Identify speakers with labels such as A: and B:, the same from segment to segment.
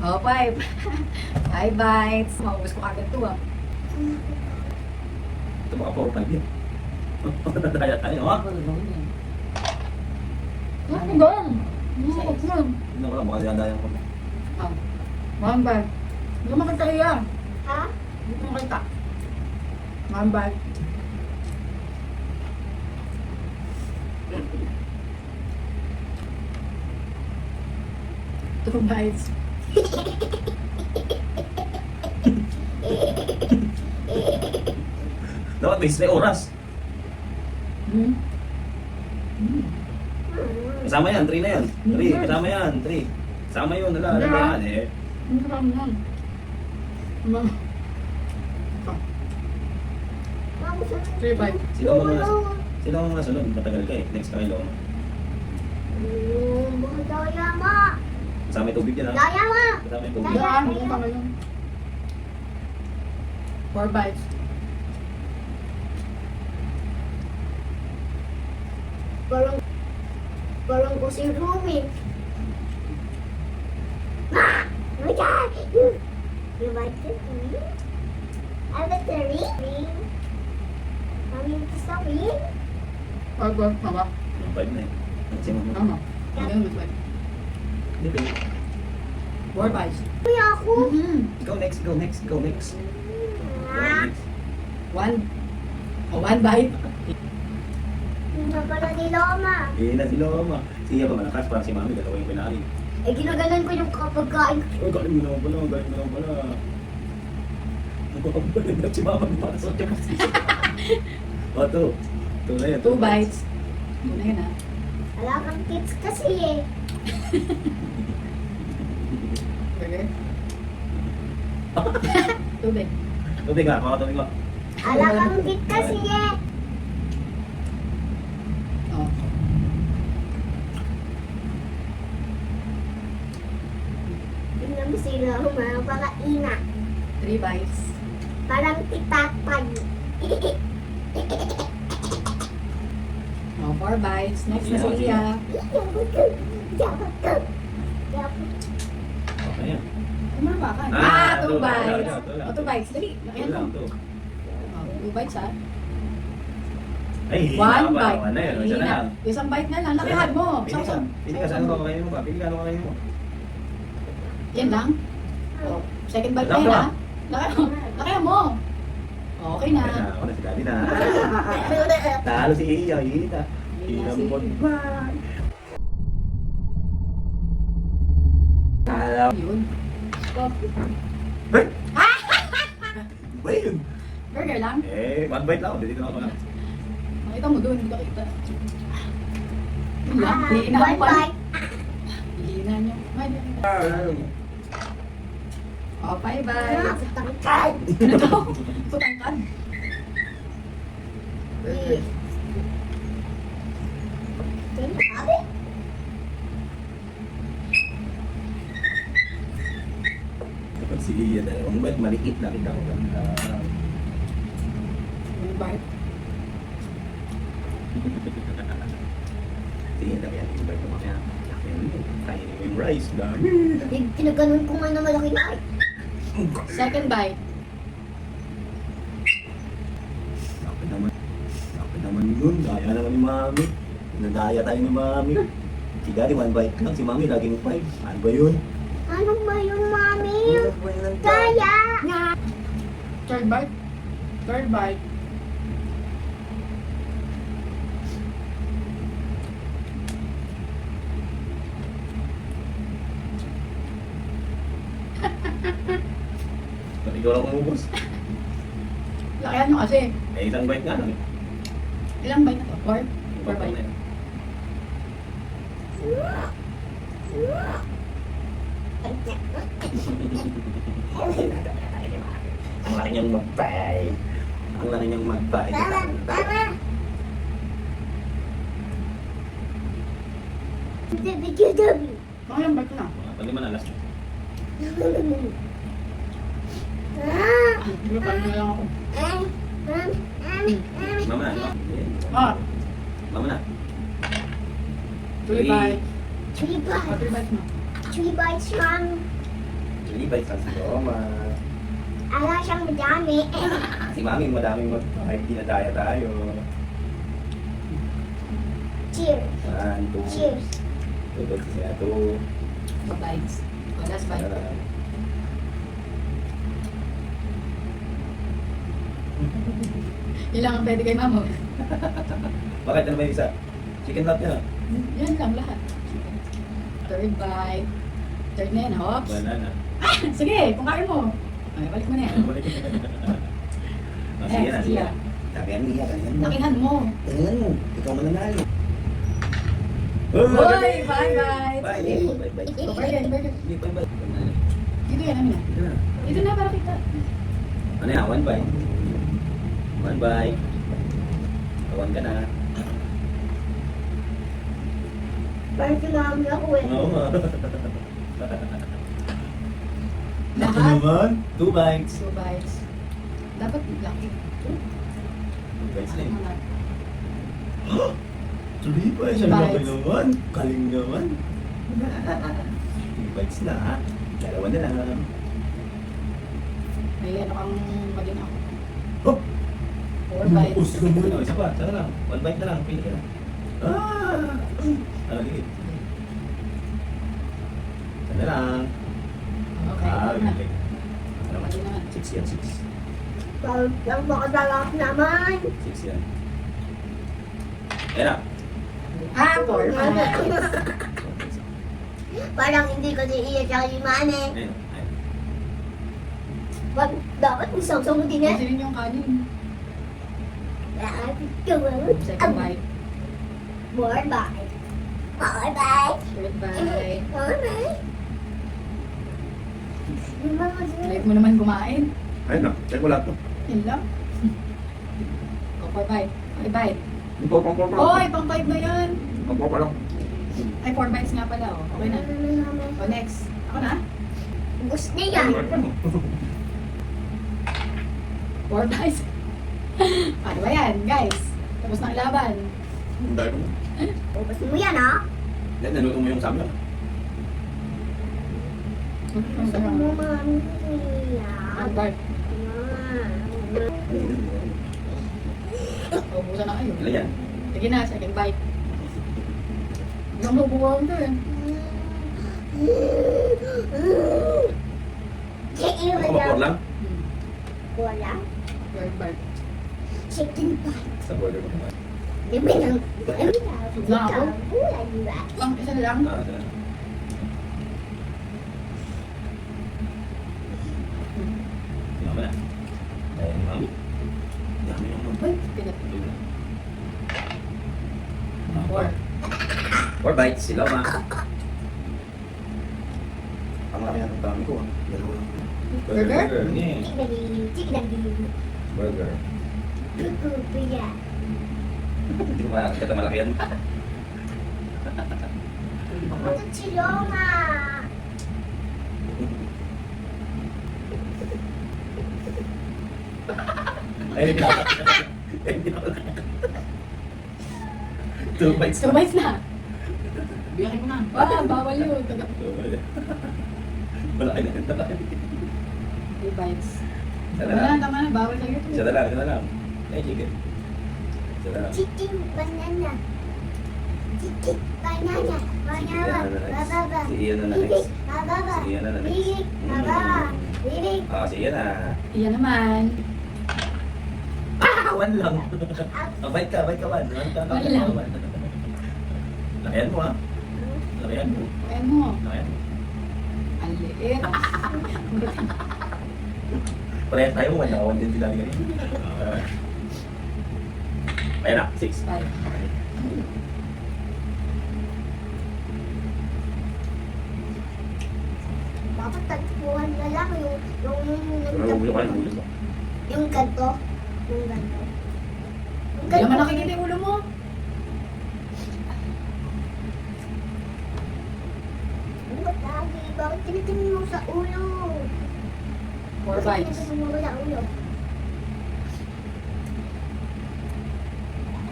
A: Oh, 5. 5 bites. Maubos ko agad to ah.
B: Ito mga 4-5 yun. Daya tayo, ha?
A: Ano ba? Ano ba?
B: Hindi ko lang, baka daya ko.
A: Oh. 1 bite. Hindi ko makita iya.
C: Ha?
A: Hindi ko makita. 1 bite. Two bites.
B: Dapat may oras.
A: Hmm?
B: Kasama yan, 3 na yan. 3, kasama yan, 3. Kasama yun, wala, alam mo yan eh.
A: Hindi ko lang yan. Ano?
C: Mama, sa...
A: 3 bites.
B: Sino ang nasunod? Matagal ka eh. Next ka kayo.
C: Baka daya mo.
B: Kasama yung tubig yan ha.
C: Daya mo.
B: Kasama yung tubig.
A: Daan, hindi pa ngayon. 4 bites.
C: Parang ko si Rumi. Ma! Oh my God! You like this ring? I like the ring. Mami, gusto sa ring?
A: Pag mama.
B: Yung 5 na eh. Maximum mo.
A: Mama. Ano yung like?
B: Hindi ba?
A: 4 bites.
C: Kuya ako.
B: Go next, go next, go next. Go next.
A: 1. Oh, 1 bite.
C: Hindi na pala ni Loma.
B: Eh, na si Loma. Siya ba malakas? Parang si Mami, dalawa yung pinali.
C: Eh, ginagalan ko yung kapagkain.
B: Oh, galing mo naman pala, galing mo naman pala. Galing na si Mama, napakasot niya kasi. O, 2. 2 na yan.
A: 2 bites. 2 na yun ah.
C: Wala kang kids kasi eh.
A: Burger. Tubig.
B: Tubig nga, makatubig ko.
C: Wala kang kids kasi eh.
A: Oh.
C: Tingnan mo si Loma, parang ina.
A: 3 bites.
C: Parang titatay.
A: Oh, 4 bites. Next na si Iya.
B: Okay yan.
A: Kumaba ka.
B: Ah,
A: 2
B: two.
A: bites.
B: Wala.
A: Oh, 2 bites. Dali. Laki
B: Ito lang,
A: mo.
B: 2.
A: Oh, 2 bites ah.
B: Ay,
A: 1
B: hina pa.
A: bite.
B: Ano yun? Isa na lang.
A: Isang bite na lang. Lakihan mo.
B: Pili ka. Pili ka, saan mo kakainin mo ba? Pili ka, ano kakainin mo?
A: Yan lang. Oh, second bite na
B: Wala
A: yan
B: pa.
A: ah. Lakihan mo. Okay na.
B: Ako na si Gabi na. Talo si Iya, Ita. Ilambot ba? Alam.
A: Yun.
B: Hey! Ba yun?
A: Burger lang.
B: Eh, 1 bite lang. Dito na ako lang.
A: Makita mo doon. Hindi ka kita. Yun lang.
C: Ah,
A: Hihina ko pa.
C: bye-bye.
A: Hihina nyo. Ay, di kita. Oh, bye
C: Ah,
A: bye.
C: patangkad.
A: Ano daw? Putangkad.
C: Eh. Sabi?
B: Si Iya na. Ang bite, maliit na kita ko.
A: One bite.
B: Tingin na kaya yung bite ko mamaya. Kainin mo yung rice. Dami.
C: Tinaganon ko nga na malaki na.
A: Second bite.
B: Dapat naman yun. Daya naman ni Mami. Nadaya tayo ni Mami. Si Daddy, 1 bite lang. Si Mami, laging 5. Ano ba yun?
C: Ano ba yun, Mami?
B: Ano ba yun?
C: Kaya!
A: Third bite. Third bite.
B: Ba't ikaw lang umubos?
A: Lakihan nyo kasi.
B: Eh, isang bite nga lang.
A: Ilang bite na to? 4? 4 bite.
B: Ang laki niyang mag-bite. Ang laki niyang mag-bite.
C: Tama, tama. Bigyan dami.
A: Mga ilang bite na?
B: Pwede man alas.
C: Ah!
A: Hindi pa rin lang ako.
B: Mama na.
A: Ah,
B: Mama na.
A: 3 bites.
C: 3
A: Oh, 3
C: bites.
A: bites na.
C: 3 bites lang.
B: 3 bites lang si Roma.
C: Ala siyang madami.
B: Si Mami, madaming kahit dinadaya tayo.
C: Cheers.
B: 1, 2.
C: Cheers.
B: 2 bites siya. 2.
A: Bites. O, last bite. Ilang ang pwede kay mama.
B: Bakit ano ba yung isa? Chicken lap niya.
A: Yan lang lahat. Third bite. Third na yan, hops.
B: Banana.
A: Sige, kung kaya mo. Ay, balik mo na yan.
B: Sige na, sige na. Tabihan mo yan.
A: Nakihan mo.
B: Tingnan mo. Ikaw mananalo.
A: Boy, bye bye.
B: Bye. Bye.
A: So, burger, burger.
B: Hindi pa ba?
A: Dito yan, amin na.
B: Ito na.
A: Dito na, para kita.
B: Ano yan? 1 bite. 1 bite. Kawan ka na.
C: Parang sumami ako eh.
B: Oo nga.
A: Lahat?
B: naman? 2 bites.
A: 2 bites. Dapat lucky.
B: 2 bites na yun.
A: Ano?
B: 3 bites. Ang laki naman. Galing naman. 3 bites na ha. Dalawa na lang.
A: May ano kang maging ako.
B: Oh!
A: 4 bites.
B: Gusto ko muna. Isa pa. Sana lang. 1 bite na lang. Pili ka na. Ligit. Sana lang.
A: Okay, ito na.
B: Ligit. Ano naman?
A: Pwede naman.
B: 6 yan, 6.
C: Parang lang makadalak naman.
B: 6 yan. Yan na.
A: Ah, 4 bites.
C: Parang hindi ko iiyak sa limane.
B: Ayun. Ayun.
C: Wag, dapat isaw-saw mo din eh.
A: Pwede rin yung kanin. Second bite.
C: More bite. More bite.
A: Third bite.
C: More bite.
A: Like mo naman kumain.
B: Ayun na. Check mo lahat mo.
A: Yun lang. O, 4 bite. 5 bite.
B: Pang.
A: Oy, pang 5 na yan.
B: Pang lang.
A: Ay, 4 bites nga pala. Oh. Okay na. O, next. Ako na.
C: Gusto niya.
A: 4 bites. Ano ba yan, guys? Tapos na ang laban.
B: Ang dahil mo.
C: Ubus mo yan ah.
B: Yan, naluto mo yung samyang.
C: Gusto mo mami.
A: Ang bite. Ubusan na kayo.
B: Ilan yan?
A: Sige na, second bite. Hanggang mabuwang to eh.
B: Kumapor lang?
C: Wala.
A: Third bite.
C: Chicken pie.
B: Sa burger mo naman.
C: Libre lang.
A: Lang ako? Ang isa na lang.
B: Ah, sila. Mama na. Ay, mami. Dami naman.
A: Uy, pinat.
B: Ah,
A: 4.
B: 4 bites, sila ma. Ang laki ng dami ko. Dalawa lang.
A: Burger?
B: Yeah.
C: Chicken.
B: Burger.
C: Kukupiya.
B: Hindi ko makakita malaki yan.
C: Ito si Roma.
B: Ay, hindi na. Hindi na. 2 bites.
A: 2 bites na. Biyakin mo na. Bawal yun.
B: Malaki na.
A: 3 bites.
B: Sana
A: Tama
B: lang.
A: na, tama na. Bawal sa'yo.
B: Isa na lang, isa na lang. Ay, chicken. Isa na lang.
C: Chicken banana. Chicken banana. Banana. Bababa.
B: Si Ian na
C: Bibig.
B: next.
C: Bababa.
B: Si Ian na next.
C: Bibig. Bababa. Bibig.
B: Ah, si Ian na.
A: Iyan naman.
B: Ah, 1 lang. Ah, bite ka, 1.
A: One lang.
B: Lakayan mo ha. Lakayan mo.
A: Ayan mo.
B: Lakayan mo.
A: Ang liit.
B: Parehas tayo, 1 na 1 din sila kanina. Ayan na, 6.
A: 5.
C: Dapat tagpuan na lang yung
B: Nahulog ka, nahulog ka.
C: yung ganto. Yung ganto.
A: Hindi naman nakikita yung ulo mo.
C: Bakit lagi? Bakit tinitingin mo sa ulo?
A: 4 bites.
C: Tinitingin mo sa ulo.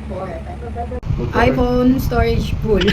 A: 4. iPhone storage full.